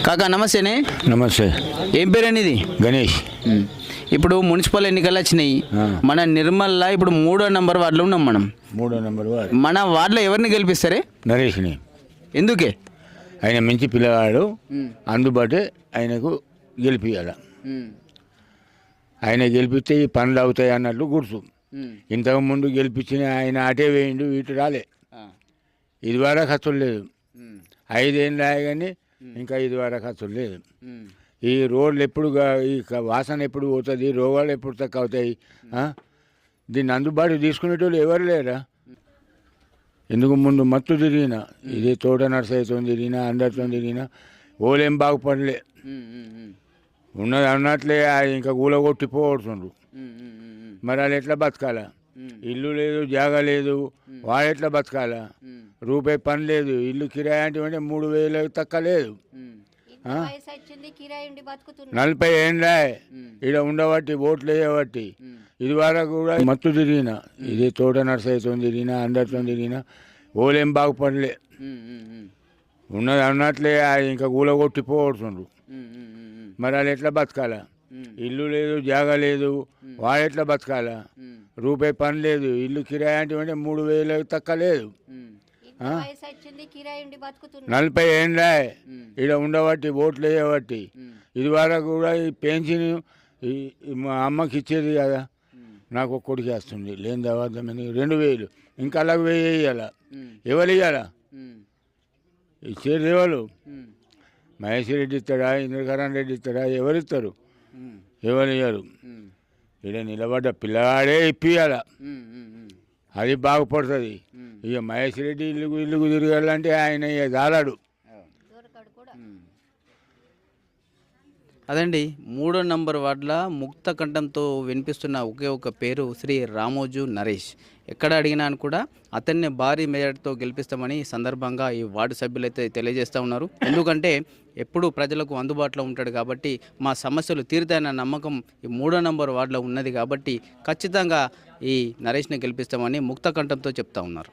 కాకా నమస్తేనే. నమస్తే. ఏం పేరండి ఇది? గణేష్. ఇప్పుడు మున్సిపల్ ఎన్నికలు వచ్చినాయి. మన నిర్మల్లో ఇప్పుడు 3వ నంబర్ వార్డులో ఉన్నాం మనం. 3వ నంబర్ వార్డు. మన వార్డులో ఎవరిని గెలిపిస్తారే? నరేష్ని. ఎందుకే? ఆయన మంచి పిల్లవాడు, అందుబాటే ఆయనకు గెలిపియాల. ఆయన గెలిపిస్తే ఈ పనులు అవుతాయి అన్నట్లు గుర్తు. ఇంతకుముందు గెలిపించిన ఆయన అటే వేయండు, ఇటు రాలే. ఇది వరకు ఖర్చులు లేదు. 5 ఏళ్ళు రాయ కానీ ఇంకా ఇది వరకు ఖర్చులు లేదు. ఈ రోడ్లు ఎప్పుడు ఈ వాసన ఎప్పుడు పోతుంది, రోగాలు ఎప్పుడు తక్కువ అవుతాయి. దీన్ని అందుబాటు తీసుకునేటోళ్ళు ఎవరు లేరా? ఎందుకు ముందు మత్తు తిరిగిన, ఇదే తోట నర్సరీతో తిరిగినా, అందరితో తిరిగినా ఓలేం బాగుపడలే. ఉన్నది అన్నట్లే ఇంకా కూలగొట్టిపోతుండ్రు. మరి వాళ్ళు ఎట్లా బతకాలా? ఇల్లు లేదు, జాగా లేదు, వాడు ఎట్లా బతకాలా? రూపాయి పని లేదు. ఇల్లు కిరాయి అంటే 3,000 తక్కువ లేదు. 40 ఏండ్లా ఇక్కడ ఉండబట్టి, ఓట్లు వేయబట్టి. ఇది వరకు కూడా మత్తు తిరిగిన, ఇదే తోట నర్సరీతో తిరిగినా, అందరితో తిరిగినా ఓలేం బాగుపడలే. ఉన్నది అన్నట్లే ఇంకా కూలగొట్టిపోతుండ్రు. మరి వాళ్ళు ఎట్లా బతకాలా? ఇల్లు లేదు, జాగా లేదు, వాడు ఎట్లా బతకాలా? రూపాయి పని లేదు. ఇల్లు కిరాయి అంటే 3,000 తక్కువ లేదు. 40 ఏండ్లా ఇక్కడ ఉండబట్టి, ఓట్లు వేయబట్టి. ఇది వరకు కూడా ఈ పెన్షన్ మా అమ్మకి ఇచ్చేది కదా, నాకు ఒక్కడికి వస్తుంది. లేని తర్వాత 2,000 ఇంకా అలాగ 1,000 ఇవ్వాలా. ఎవరు ఇవ్వాలా? ఇచ్చేది ఎవరు? మహేష్ రెడ్డి ఇస్తాడా, ఇంద్రకరణ్ రెడ్డి ఇస్తాడా? ఎవరు ఇస్తారు? ఎవరు ఇయ్యరు. ఇక్కడ నిలబడ్డ పిల్లవాడే ఇప్పియాల, అది బాగుపడుతుంది. ఇక మహేష్ రెడ్డి ఇల్లుకు తిరగాలంటే ఆయన దాలాడు. అదండి 3వ నంబర్ వార్డులో ముక్త కంఠంతో వినిపిస్తున్న ఒకే ఒక పేరు శ్రీ రామోజు నరేష్. ఎక్కడ అడిగినా కూడా అతన్ని భారీ మెజార్టీతో గెలిపిస్తామని ఈ సందర్భంగా ఈ వార్డు సభ్యులైతే తెలియజేస్తూ ఉన్నారు. ఎందుకంటే ఎప్పుడు ప్రజలకు అందుబాటులో ఉంటాడు కాబట్టి, మా సమస్యలు తీరుతాయన్న నమ్మకం ఈ 3వ నంబర్ వార్డులో ఉన్నది కాబట్టి ఖచ్చితంగా ఈ నరేష్ని గెలిపిస్తామని ముక్త కంఠంతో చెప్తా ఉన్నారు.